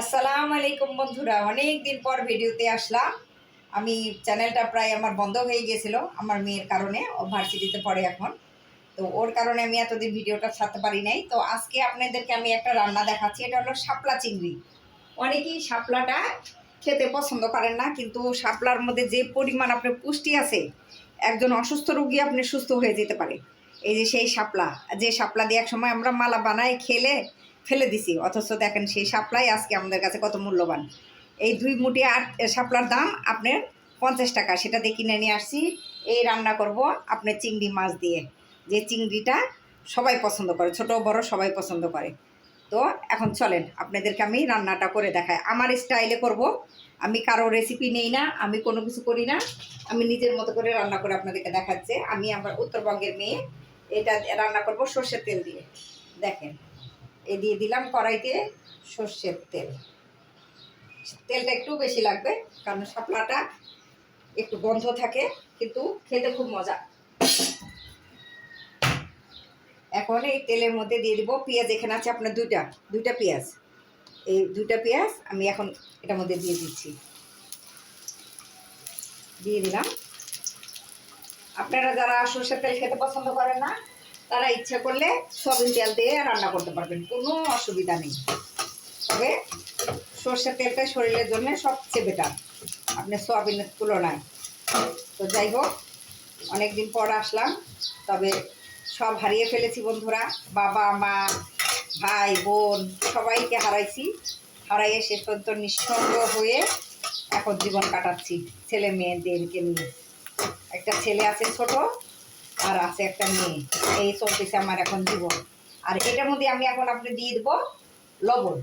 আসসালামু আলাইকুম বন্ধুরা, অনেক দিন পর ভিডিওতে আসলাম। আমি চ্যানেলটা প্রায় আমার বন্ধ হয়ে গিয়েছিল আমার মেয়ের কারণে। ও ভার্সিটিতে পড়ে এখন, তো ওর কারণে আমি এতদিন ভিডিওটা ছাড়তে পারি নাই। তো আজকে আপনাদেরকে আমি একটা রান্না দেখাচ্ছি। এটা হলো শাপলা চিংড়ি। অনেকেই শাপলাটা খেতে পছন্দ করেন না, কিন্তু শাপলার মধ্যে যে পরিমাণ আপনার পুষ্টি আছে, একজন অসুস্থ রোগী আপনি সুস্থ হয়ে যেতে পারে। এই যে সেই শাপলা, যে শাপলা দিয়ে এক সময় আমরা মালা বানাই খেলে ফেলে দিছি, অথচ দেখেন সেই শাপলাই আজকে আমাদের কাছে কত মূল্যবান। এই 2 মুঠি শাপলার দাম আপনার 50 টাকা, সেটা দিয়ে কিনে নিয়ে আসছি। এই রান্না করব আপনার চিংড়ি মাছ দিয়ে, যে চিংড়িটা সবাই পছন্দ করে, ছোট বড় সবাই পছন্দ করে। তো এখন চলেন আপনাদেরকে আমি রান্নাটা করে দেখাই, আমার স্টাইলে করব। আমি কারো রেসিপি নেই না, আমি কোনো কিছু করি না, আমি নিজের মতো করে রান্না করে আপনাদেরকে দেখাচ্ছে। আমি আমার উত্তরবঙ্গের মেয়ে। এটা রান্না করব সর্ষের তেল দিয়ে। দেখেন, এই দিয়ে দিলাম কড়াইতে সর্ষের তেল। তেলটা একটু বেশি লাগবে, কারণ শাপলাটা একটু গন্ধ থাকে, কিন্তু খেতে খুব মজা। এখন এই তেলের মধ্যে দিয়ে দিব পেঁয়াজ। এখানে আছে আপনার দুইটা পেঁয়াজ। এই 2টা পেঁয়াজ আমি এখন এটার মধ্যে দিয়ে দিচ্ছি। দিয়ে দিলাম। আপনারা যারা সরষের তেল খেতে পছন্দ করেন না, তারা ইচ্ছা করলে সয়াবিন তেল দিয়ে রান্না করতে পারবেন, কোনো অসুবিধা নেই। তবে সরষের তেলটা শরীরের জন্য সবচেয়ে বেটার আপনার সয়াবিনের তুলনায়। তো যাই হোক, অনেকদিন পর আসলাম, তবে সব হারিয়ে ফেলেছি বন্ধুরা। বাবা মা ভাই বোন সবাইকে হারাইছি। হারাইয়ে শেষ পর্যন্ত নিঃসঙ্গ হয়ে এখন জীবন কাটাচ্ছি ছেলে মেয়েদেরকে নিয়ে। একটা ছেলে আছে ছোট, আর আছে একটা মেয়ে। এই চলতেছে আমার এখন জীবন। আর এটার মধ্যে আমি এখন আপনি দিয়ে দেবো লবণ।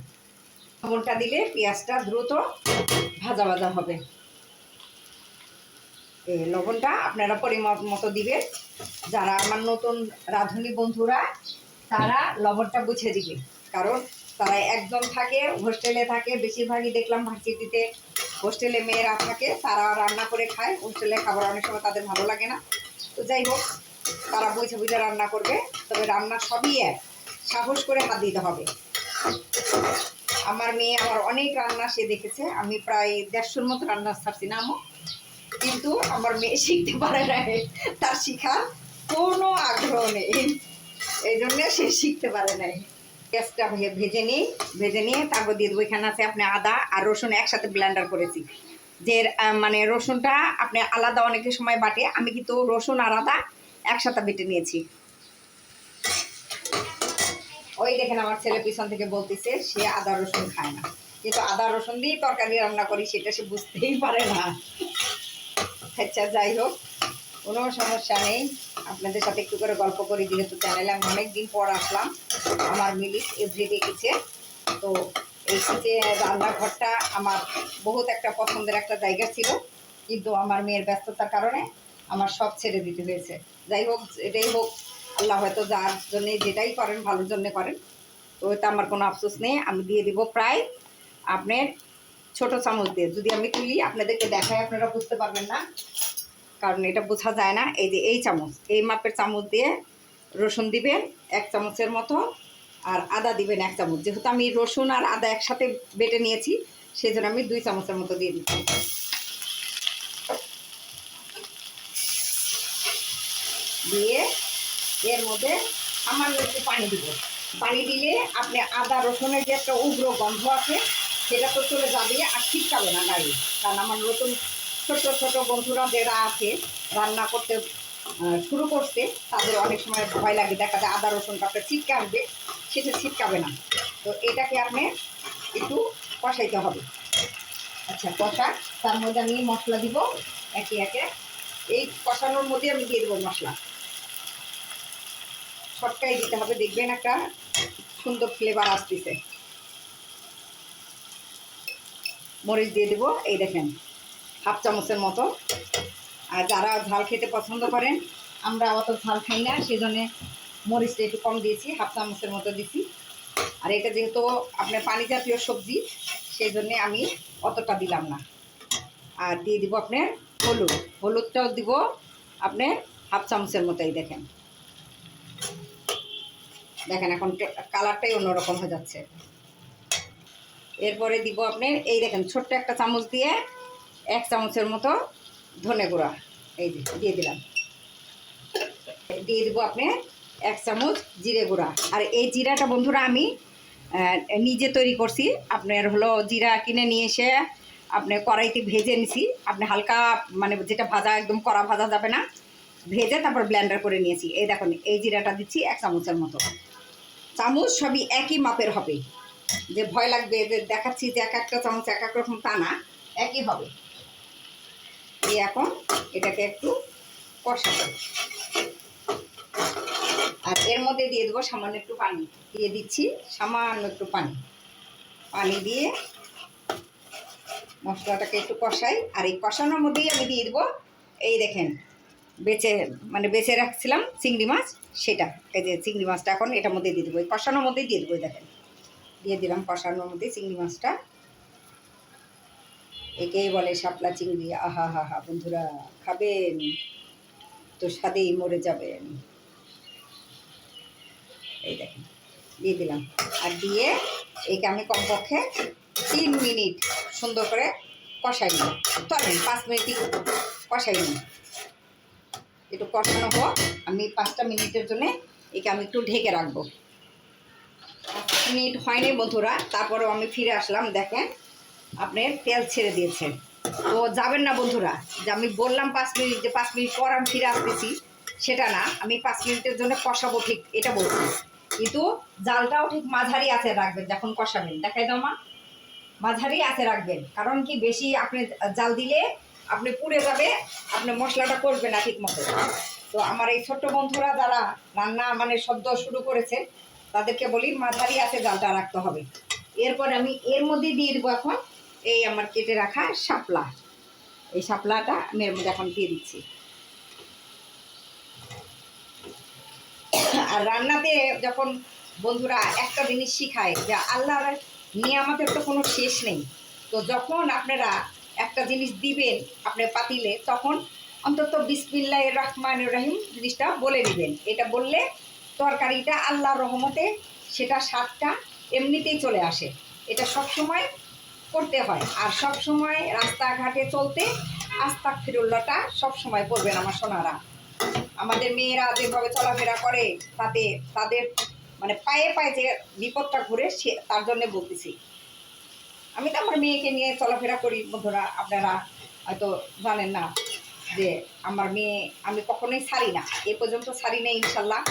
লবণটা দিলে পেঁয়াজটা দ্রুত ভাজা ভাজা হবে। এই লবণটা আপনারা পরিমাণ মতো দিবেন। যারা আমার নতুন রাঁধুনি বন্ধুরা, তারা লবণটা বুঝে দিবে, কারণ তারা একজন থাকে, হোস্টেলে থাকে। বেশিরভাগই দেখলাম ভার্সিটিতে হোস্টেলে মেয়েরা থাকে, তারা রান্না করে খায়। হোস্টেলে খাবার অনেক সময় তাদের ভালো লাগে না। তো যাই হোক, তারা বুঝে বুঝে রান্না করবে। তবে রান্না সবই এক, সাহস করে হাত দিতে হবে। আমার মেয়ে আমার অনেক রান্না সে দেখেছে। আমি প্রায় 150-র মতো রান্না ছাড়ছি না আমো, কিন্তু আমার মেয়ে শিখতে পারে না, তার শিখার কোনো আগ্রহ নেই, এই জন্য সে শিখতে পারে নাই। পেঁয়াজটা ভেজে নিয়ে তারপর দিয়ে দেবো। এখানে আছে আপনি আদা আর রসুন একসাথে ব্লেন্ডার করেছি। যে মানে রসুনটা আপনি আলাদা অনেকের সময় বাটে, আমি কিন্তু রসুন আর আদা একসাথে বেটে নিয়েছি। ওই দেখেন আমার ছেলে পিছন থেকে বলতেছে সে আদা রসুন খায় না, কিন্তু আদা রসুন দিয়ে তরকারি রান্না করি সেটা সে বুঝতেই পারে না। আচ্ছা যাই হোক, কোনো সমস্যা নেই, আপনাদের সাথে একটু করে গল্প করি, যেহেতু চ্যানেলে আমি অনেকদিন পর আসলাম। আমার মিলিস এভরিডে কিচেন, তো এই কিচেন রান্নাঘরটা আমার বহুত একটা পছন্দের একটা জায়গা ছিল, কিন্তু আমার মেয়ের ব্যস্ততার কারণে আমার সব ছেড়ে দিতে হয়েছে। যাই হোক, এটাই হোক, আল্লাহ হয়তো যার জন্যে যেটাই করেন ভালোর জন্যে করেন। তো এটা আমার কোনো আফসোস নেই। আমি দিয়ে দিব প্রায় আপনার ছোটো চামচ দিয়ে। যদি আমি তুলি আপনাদেরকে দেখাই, আপনারা বুঝতে পারবেন না, কারণ এটা বোঝা যায় না। এই যে এই চামচ, এই মাপের চামচ দিয়ে রসুন দিবেন 1 চামচের মতো, আর আদা দিবেন 1 চামচ। যেহেতু আমি রসুন আর আদা একসাথে বেটে নিয়েছি, সেই জন্য আমি 2 চামচের মতো দিয়ে দিচ্ছি। দিয়ে এর মধ্যে সামান্য একটু পানি দিব। পানি দিলে আপনি আদা রসুনের যে একটা উগ্র গন্ধ আছে, সেটা তো চলে যাবে আর ছিটকাবে না গায়ে। কারণ আমার নতুন ছোট ছোট বন্ধুরা যারা আছে রান্না করতে শুরু করছে, তাদের অনেক সময় ভয় লাগে, দেখা যায় আদা রসুনটা আপনার ছিটকে আসবে, সেটা ছিটকাবে না। তো এটাকে আপনি একটু কষাইতে হবে। আচ্ছা কষা, তার মধ্যে আমি মশলা দিব একে একে। এই কষানোর মধ্যে আমি দিয়ে দেবো মশলা। সবটাই দিতে হবে, দেখবেন একটা সুন্দর ফ্লেভার আসতেছে। মরিচ দিয়ে দেবো, এই দেখেন 1/2 চামচের মতো। আর যারা ঝাল খেতে পছন্দ করেন, আমরা অত ঝাল খাই না, সেই জন্যে মরিচটা একটু কম দিয়েছি, 1/2 চামচের মতো দিচ্ছি। আর এটা যেহেতু আপনার পানি জাতীয় সবজি, সেই জন্যে আমি অতটা দিলাম না। আর দিয়ে দিব আপনার হলুদটাও দিব আপনার 1/2 চামচের মতোই। দেখেন এখন কালারটাই অন্যরকম হয়ে যাচ্ছে। এরপরে দিব আপনার এই দেখেন ছোট্ট একটা চামচ দিয়ে 1 চামচের মতো ধনে গুঁড়া এই যে দিয়ে দিলাম। দিয়ে দিব আপনি 1 চামচ জিরে গুঁড়া। আর এই জিরাটা বন্ধুরা আমি নিজে তৈরি করছি। আপনার হলো জিরা কিনে নিয়ে এসে আপনি কড়াইতে ভেজে নিছি। আপনি হালকা মানে যেটা ভাজা একদম কড়া ভাজা যাবে না, ভেজে তারপর ব্লেন্ডার করে নিয়েছি। এই দেখুন এই জিরাটা দিচ্ছি 1 চামচের মতো। চামচ সবই একই মাপের হবে, যে ভয় লাগবে যে দেখাচ্ছি যে এক একটা চামচ এক এক রকম, তা না, একই হবে। দিয়ে এখন এটাকে একটু কষাবো। আর এর মধ্যে দিয়ে দেবো সামান্য একটু পানি, দিয়ে দিচ্ছি সামান্য একটু পানি। পানি দিয়ে মশলাটাকে একটু কষাই। আর এই কষানোর মধ্যেই আমি দিয়ে দেবো এই দেখেন বেছে রাখছিলাম চিংড়ি মাছ, সেটা এই যে চিংড়ি মাছটা এখন এটার মধ্যে দিয়ে দেবো। এই কষানোর মধ্যেই দিয়ে দেবো। দেখেন দিয়ে দিলাম কষানোর মধ্যে চিংড়ি মাছটা। একেই বলে শাপলা চিংড়ি। আহা হা হা বন্ধুরা, খাবেন তো স্বাদেই মরে যাবেন। এই দেখেন দিয়ে দিলাম। আর দিয়ে এইকে আমি কমপক্ষে 3 মিনিট সুন্দর করে কষাই নিই। চলেন 5 মিনিটই কষাই নিই। একটু কষানো হোক, আমি 5টা মিনিটের জন্য একে আমি একটু ঢেকে রাখবো। 5 মিনিট হয়নি বন্ধুরা, তারপরেও আমি ফিরে আসলাম। দেখেন আপনার তেল ছেড়ে দিয়েছে। তো যাবেন না বন্ধুরা যে আমি বললাম 5 মিনিট, যে 5 মিনিট পর আমি ফিরে আসতেছি, সেটা না। আমি 5 মিনিটের জন্য কষাবো ঠিক এটা বলছি, কিন্তু জালটাও ঠিক মাঝারি আছে রাখবেন যখন কষাবেন। দেখাই দাও মা, মাঝারি আছে রাখবেন। কারণ কি বেশি আপনি জাল দিলে আপনি পুড়ে যাবে, আপনি মশলাটা করবে না ঠিক মতো। তো আমার এই ছোট্ট বন্ধুরা যারা রান্না সদ্য শুরু করেছে, তাদেরকে বলি মাঝারি আছে জালটা রাখতে হবে। এরপরে আমি এর মধ্যে দিয়ে দেবো এখন এই আমার কেটে রাখা শাপলা। এই শাপলাটা আমি এর মধ্যে এখন দিয়ে দিচ্ছি। আর রান্নাতে যখন বন্ধুরা একটা জিনিস শিখায় যে আল্লাহর নিয়ামতের তো কোনো শেষ নেই। তো যখন আপনারা একটা জিনিস দিবেন আপনার পাতিলে, তখন অন্তত বিসমিল্লাহির রহমানির রহিম জিনিসটা বলে দিবেন। এটা বললে তরকারিটা আল্লাহর রহমতে সেটা স্বাদটা এমনিতেই চলে আসে। এটা সব সময় করতে হয়। আর সব সময় রাস্তাঘাটে চলতে আস্তাগফিরুল্লাহটা সব সময় পড়বেন আমার সোনারা। আমাদের মেয়েরা যেভাবে চলাফেরা করে, তাতে তাদের পায়ে পায়ে যে বিপদটা ঘুরে, সে তার জন্যে বলতেছি। আমি তো আমার মেয়েকে নিয়ে চলাফেরা করি বন্ধুরা। আপনারা হয়তো জানেন না যে আমার মেয়ে আমি কখনোই ছাড়ি না, এ পর্যন্ত ছাড়ি না। ইনশাল্লাহ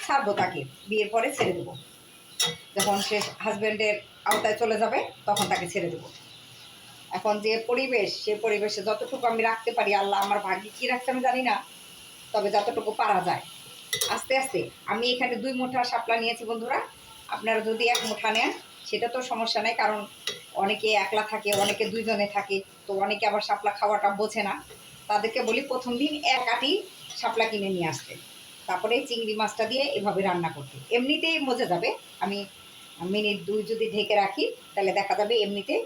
ছাড়বো তাকে, বিয়ের পরে ছেড়ে দেবো। যখন সে হাজব্যান্ডের আওতায় চলে যাবে তখন তাকে ছেড়ে দেবো। এখন যে পরিবেশ, সে পরিবেশে যতটুকু আমি রাখতে পারি, আল্লাহ আমার ভাগ্যে কী রাখতে আমি জানি না, তবে যতটুকু পারা যায় আস্তে আস্তে। আমি এখানে 2 মুঠা শাপলা নিয়েছি বন্ধুরা। আপনারা যদি 1 মুঠা নেন সেটা তো সমস্যা নেই, কারণ অনেকে একলা থাকে, অনেকে 2 জনে থাকে। তো অনেকে আবার শাপলা খাওয়াটা বোঝে না, তাদেরকে বলি প্রথম দিন 1 আটি শাপলা কিনে নিয়ে আসতে, তারপরে চিংড়ি মাছটা দিয়ে এভাবে রান্না করতে। এমনিতেই মজে যাবে। আমি মিনিট 2 যদি ঢেকে রাখি তাহলে দেখা যাবে এমনিতেই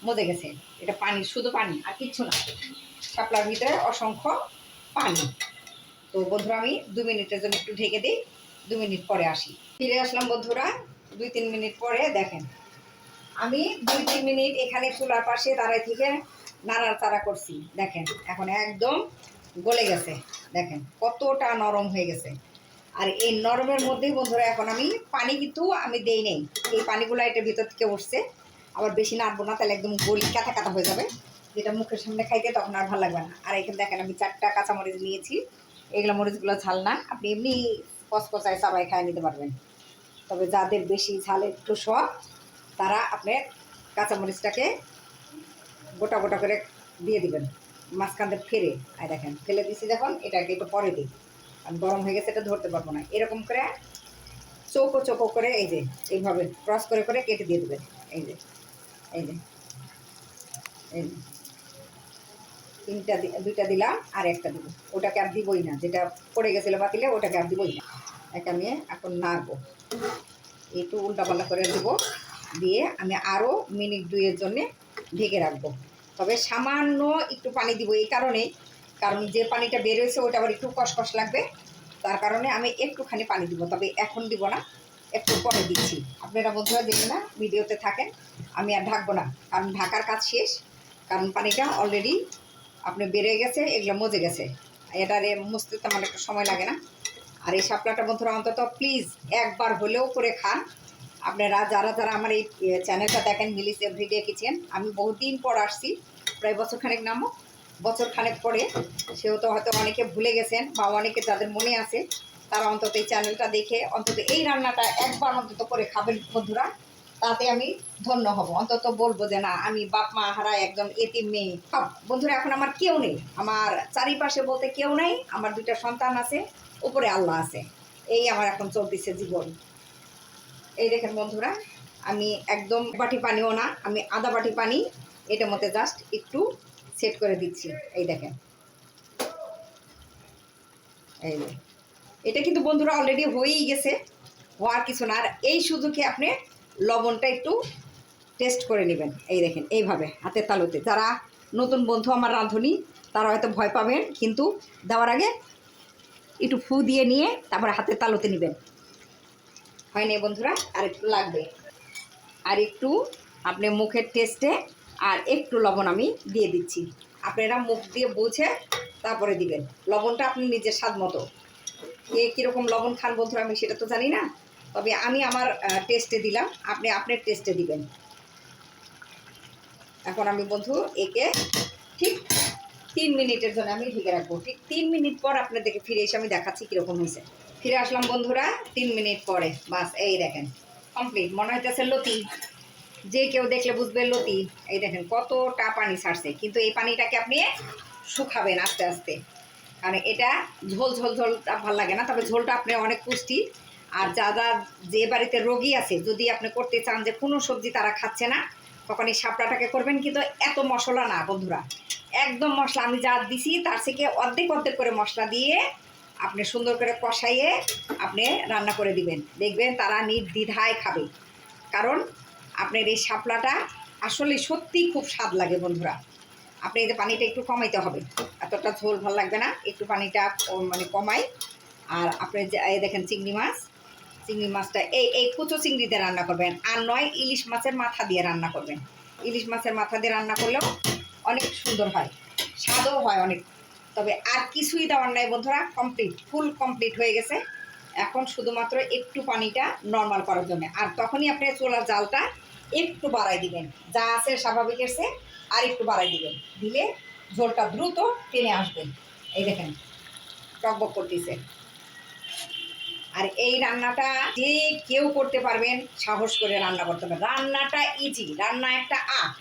মজে গেছে। এটা পানি, শুধু পানি আর কিচ্ছু না। শাপলার ভিতরে অসংখ্য পানি। তো বন্ধুরা আমি 2 মিনিটের জন্য একটু ঢেকে দিই, 2 মিনিট পরে আসি। ফিরে আসলাম বন্ধুরা 2-3 মিনিট পরে। দেখেন আমি 2-3 মিনিট এখানে চুলার পাশে দাঁড়াই থেকে নাড়াচাড়া করছি। দেখেন এখন একদম গলে গেছে। দেখেন কতটা নরম হয়ে গেছে। আর এই নরমের মধ্যেই বন্ধুরা এখন আমি পানি কিন্তু আমি দেই নেই, এই পানিগুলো এটার ভিতর থেকে উঠছে। আবার বেশি নাড়বো না, তাহলে একদম গলি কাঁথা কাঁথা হয়ে যাবে, যেটা মুখের সামনে খাইতে তখন আর ভালো লাগবে না। আর এখানে দেখেন আমি 4টা কাঁচামরিচ নিয়েছি। এগুলো মরিচগুলো ঝাল না, আপনি এমনি কচকচায় চাবাই খায় নিতে পারবেন। তবে যাদের বেশি ঝালের একটু শখ, তারা আপনার কাঁচামরিচটাকে গোটা গোটা করে দিয়ে দিবেন মাঝখান থেকে ফেলে। আর দেখেন ফেলে দিছি যখন, এটাকে একটু পরে দিই, আর গরম হয়ে গেছে, এটা ধরতে পারবো না। এরকম করে চৌকো চৌকো করে এই যে এইভাবে ক্রস করে করে কেটে দিয়ে দেবেন। এই যে এই যে এই 2টা দিলাম, আর একটা দিব। ওটাকে আর দিবই না, যেটা পড়ে গেছিলো পাতিলে ওটাকে আর দিবই না। একে আমি এখন নাড়বো, একটু উল্টাপাল্টা করে দেবো। দিয়ে আমি আরও মিনিট 2-এর জন্যে ঢেকে রাখবো। তবে সামান্য একটু পানি দিব এই কারণেই, কারণ যে পানিটা বের হয়েছে ওটা আবার একটু কষকষ লাগবে, তার কারণে আমি একটুখানি পানি দিব। তবে এখন দিব না, একটু পরে দিচ্ছি। আপনারা বন্ধুরা দেখবেন না, ভিডিওতে থাকেন। আমি আর ঢাকবো না, কারণ ঢাকার কাজ শেষ। কারণ পানিটা অলরেডি আপনার বেড়ে গেছে, এগুলো মজে গেছে। এটারে মুছতে তেমন একটা সময় লাগে না। আর এই শাপলাটা বন্ধুরা অন্তত প্লিজ একবার হলেও করে খান। আপনারা যারা যারা আমার এই চ্যানেলটা দেখেন মিলিস এভরিডে কিচেন, আমি বহুদিন পর আসছি, প্রায় বছরখানেক নামও, বছরখানেক পরে। সেহেতু হয়তো অনেকে ভুলে গেছেন বা অনেকে যাদের মনে আছে তারা অন্তত এই চ্যানেলটা দেখে অন্তত এই রান্নাটা একবার অন্তত করে খাবেন বন্ধুরা। তাতে আমি ধন্য হব, অন্তত বলবো যে না আমি বাপ মা হারা একজন এতিম মেয়ে। বন্ধুরা এখন আমার কেউ নেই, আমার চারিপাশে বলতে কেউ নাই। আমার 2টা সন্তান আছে, উপরে আল্লাহ আছে। এই আমার এখন চলতেছে জীবন। এই দেখেন বন্ধুরা, আমি একদম বাটি পানিও না, আমি আধা বাটি পানি এটার মধ্যে জাস্ট একটু সেট করে দিচ্ছি। এই দেখেন, এই এটা কিন্তু বন্ধুরা অলরেডি হয়েই গেছে, হওয়ার কিছু না। আর এই শুধু কি আপনি লবণটা একটু টেস্ট করে নেবেন। এই দেখেন এইভাবে হাতের তালুতে। যারা নতুন বন্ধু আমার রাঁধুনি তারা হয়তো ভয় পাবেন, কিন্তু দেওয়ার আগে একটু ফু দিয়ে নিয়ে তারপরে হাতের তালুতে নেবেন। হয়নি বন্ধুরা, আর একটু লাগবে, আর একটু আপনি মুখের টেস্টে আর একটু লবণ আমি দিয়ে দিচ্ছি। আপনারা মুখ দিয়ে বুঝে তারপরে দিবেন লবণটা, আপনি নিজের স্বাদ মতো। কে কীরকম লবণ খান বন্ধুরা আমি সেটা তো জানি না, তবে আমি আমার টেস্টে দিলাম, আপনি আপনার টেস্টে দিবেন। এখন আমি বন্ধু একে ঠিক 3 মিনিটের জন্য আমি ঢেকে রাখবো। ঠিক 3 মিনিট পর আপনাদেরকে ফিরে এসে আমি দেখাচ্ছি কীরকম হয়েছে। ফিরে আসলাম বন্ধুরা 3 মিনিট পরে। বাস এই দেখেন কমপ্লিট, মনে হইতেছে লতি, যে কেউ দেখলে বুঝবে লতি। এই দেখেন কতটা পানি ছাড়ছে, কিন্তু এই পানিটাকে আপনি শুকাবেন আস্তে আস্তে, কারণ এটা ঝোল ঝোল ঝোলটা ভালো লাগে না। তবে ঝোলটা আপনি অনেক পুষ্টি। আর যারা যে বাড়িতে রোগী আছে, যদি আপনি করতে চান যে কোনো সবজি তারা খাচ্ছে না, তখন এই শাপলাটাকে করবেন। কিন্তু এত মশলা না বন্ধুরা, একদম মশলা আমি যা দিছি তার থেকে অর্ধেক অর্ধেক করে মশলা দিয়ে আপনি সুন্দর করে কষাইয়ে আপনি রান্না করে দিবেন, দেখবেন তারা নির্দ্বিধায় খাবে। কারণ আপনার এই শাপলাটা আসলে সত্যিই খুব স্বাদ লাগে বন্ধুরা। আপনি এই যে পানিটা একটু কমাইতে হবে, এতটা ঝোল ভালো লাগবে না, একটু পানিটা মানে কমাই। আর আপনি এই দেখেন চিংড়ি মাছটা এই কুচো চিংড়িতে রান্না করবেন, আর নয় ইলিশ মাছের মাথা দিয়ে রান্না করবেন। ইলিশ মাছের মাথা দিয়ে রান্না করলেও অনেক সুন্দর হয়, স্বাদও হয় অনেক। তবে আর কিছুই দেওয়ার নাই বন্ধুরা, কমপ্লিট ফুল কমপ্লিট হয়ে গেছে। এখন শুধুমাত্র একটু পানিটা নর্মাল করার জন্য, আর তখনই আপনি চুলার জালটা একটু বাড়াই দিবেন, যা আছে স্বাভাবিক এসে আর একটু বাড়াই দিবেন, দিলে ঝোলটা দ্রুত টেনে আসবেন। এই দেখেন টকবক করতেছে। আর এই রান্নাটা যে কেউ করতে পারবেন, সাহস করে রান্না করতে পারবেন। রান্নাটা ইজি, রান্না একটা আর্ট।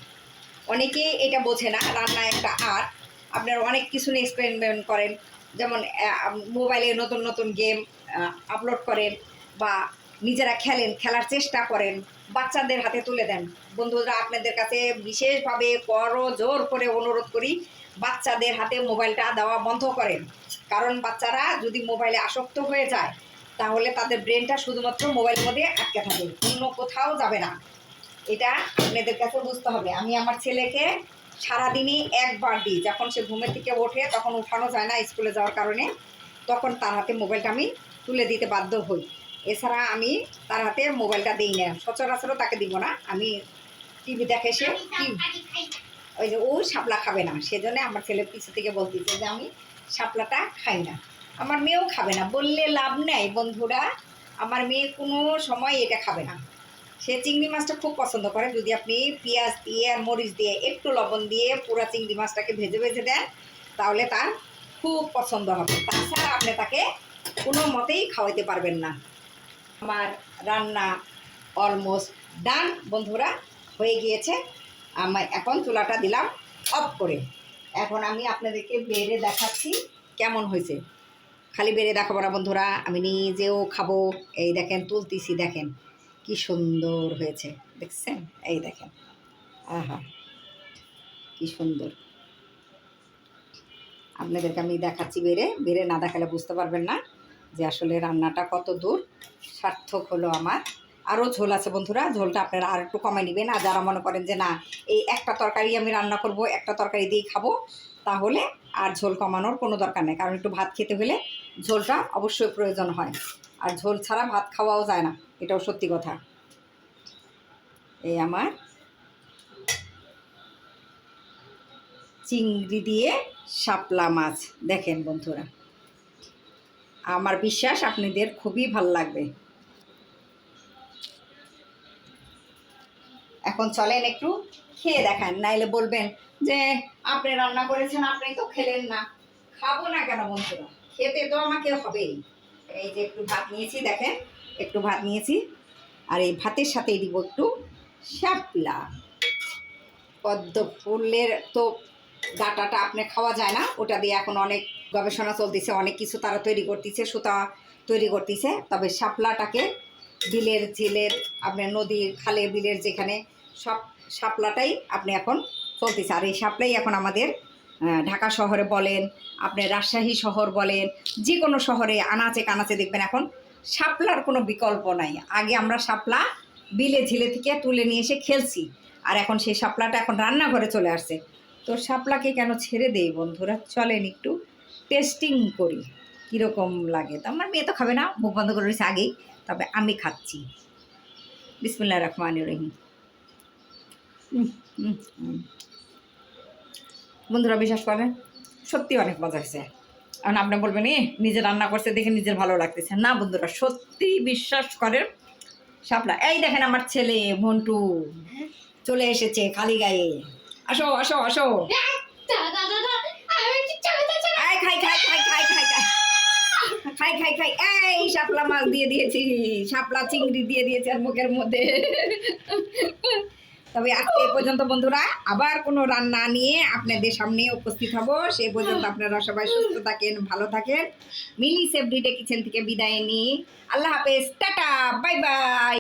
অনেকে এটা বোঝে না, রান্না একটা আর্ট। আপনারা অনেক কিছু নিয়ে এক্সপেরিমেন্ট করেন, যেমন মোবাইলে নতুন নতুন গেম আপলোড করেন, বা নিজেরা খেলার চেষ্টা করেন, বাচ্চাদের হাতে তুলে দেন। বন্ধুরা আপনাদের কাছে বিশেষভাবে জোর করে অনুরোধ করি, বাচ্চাদের হাতে মোবাইলটা দেওয়া বন্ধ করেন। কারণ বাচ্চারা যদি মোবাইলে আসক্ত হয়ে যায়, তাহলে তাদের ব্রেনটা শুধুমাত্র মোবাইলের মধ্যে আটকে থাকবে, অন্য কোথাও যাবে না। এটা আপনাদের কাছে বুঝতে হবে। আমি আমার ছেলেকে সারাদিনই একবার দিই, যখন সে ঘুমের থেকে ওঠে, তখন উঠানো যায় না স্কুলে যাওয়ার কারণে, তখন তার হাতে মোবাইলটা আমি তুলে দিতে বাধ্য হই। এছাড়া আমি তার হাতে মোবাইলটা দিই না, সচরাচরও তাকে দিব না। আমি টিভি দেখে সে ওই যে ও শাপলা খাবে না, সেজন্য আমার ছেলের পিছু থেকে বলতেছে যে আমি শাপলাটা খাই না। আমার মেয়েও খাবে না, বললে লাভ নেই বন্ধুরা, আমার মেয়ে কোনো সময় এটা খাবে না। সে চিংড়ি মাছটা খুব পছন্দ করে, যদি আপনি পেঁয়াজ দিয়ে আর মরিচ দিয়ে একটু লবণ দিয়ে পুরো চিংড়ি মাছটাকে ভেজে ভেজে দেন, তাহলে তার খুব পছন্দ হবে। তাছাড়া আপনি তাকে কোনো মতেই খাওয়াইতে পারবেন না। আমার রান্না অলমোস্ট ডান বন্ধুরা, হয়ে গিয়েছে। আমার এখন চুলাটা দিলাম অফ করে। এখন আমি আপনাদেরকে বেড়ে দেখাচ্ছি কেমন হয়েছে। খালি বেড়ে দেখাবো না বন্ধুরা, আমি নিজেও খাবো। এই দেখেন তুলতেছি, দেখেন কি সুন্দর হয়েছে, দেখছেন? এই দেখেন, আহা কি সুন্দর। আপনাদেরকে আমি দেখাচ্ছি বেড়ে না দেখালে বুঝতে পারবেন না যে আসলে রান্নাটা কত দূর সার্থক হলো আমার। আরও ঝোল আছে বন্ধুরা, ঝোলটা আপনারা আর একটু কমাই নেবেন। আর যারা মনে করেন যে না এই একটা তরকারি আমি রান্না করব, একটা তরকারি দিয়েই খাবো, তাহলে আর ঝোল কমানোর কোনো দরকার নেই। কারণ একটু ভাত খেতে হলে ঝোলটা অবশ্যই প্রয়োজন হয়, আর ঝোল ছাড়া ভাত খাওয়াও যায় না, এটাও সত্যি কথা। এই আমার চিংড়ি দিয়ে শাপলা মাছ। দেখেন বন্ধুরা, আমার বিশ্বাস আপনাদের খুবই ভালো লাগবে। এখন চলেন একটু খেয়ে দেখান, নাইলে বলবেন যে আপনি রান্না করেছেন আপনি তো খেলেন না। খাবো না কেন বন্ধুরা, খেতে তো আমাকে হবেই। এই যে একটু ভাত নিয়েছি, দেখেন একটু ভাত নিয়েছি, আর এই ভাতের সাথেই দিব একটু শাপলা। পদ্ম ফুলের তো ডাঁটাটা আপনি খাওয়া যায় না, ওটা দিয়ে এখন অনেক গবেষণা চলতেছে, অনেক কিছু তারা তৈরি করতেছে, সুতা তৈরি করতেছে। তবে শাপলাটাকে বিলের ঝিলের, আপনার নদীর খালে বিলের যেখানে সব শাপলাটাই আপনি এখন চলতেছে। আর এই শাপলাই এখন আমাদের ঢাকা শহরে বলেন, আপনি রাজশাহী শহর বলেন, যে কোনো শহরে আনাচে কানাচে দেখবেন এখন শাপলার কোনো বিকল্প নাই। আগে আমরা শাপলা বিলে ঝিলে থেকে তুলে নিয়ে এসে খেলছি, আর এখন সেই শাপলাটা এখন রান্নাঘরে চলে আসছে। তো শাপলাকে কেন ছেড়ে দেই বন্ধুরা, চলেন একটু টেস্টিং করি কীরকম লাগে। তো আমার মেয়ে তো খাবে না, মুখ বন্ধ করে রয়েছে আগেই, তবে আমি খাচ্ছি। বিসমিল্লাহির রহমানির রহিম। বন্ধুরা বিশ্বাস করেন, সত্যি অনেক মজা হয়েছে। কারণ আপনি বলবেন নিজে রান্না করছে দেখে নিজের ভালো লাগতেছে না। বন্ধুরা সত্যি বিশ্বাস করেন, শাপলা। এই দেখেন আমার ছেলে মন্টু চলে এসেছে খালি গায়ে। আসো আসো আসো, খাই খাই খাই খাই খাই খাই খাই খাই খাই। এই শাপলা মাছ দিয়ে দিয়েছি, শাপলা চিংড়ি দিয়ে দিয়েছি আর মুখের মধ্যে। তবে আজকে এ পর্যন্ত বন্ধুরা, আবার কোনো রান্না নিয়ে আপনাদের সামনে উপস্থিত হব। সেই পর্যন্ত আপনারা সবাই সুস্থ থাকেন, ভালো থাকেন। মিনি সেফ ডিডে কিচেন থেকে বিদায় নিই। আল্লাহ হাফেজ, টাটা, বাই বাই।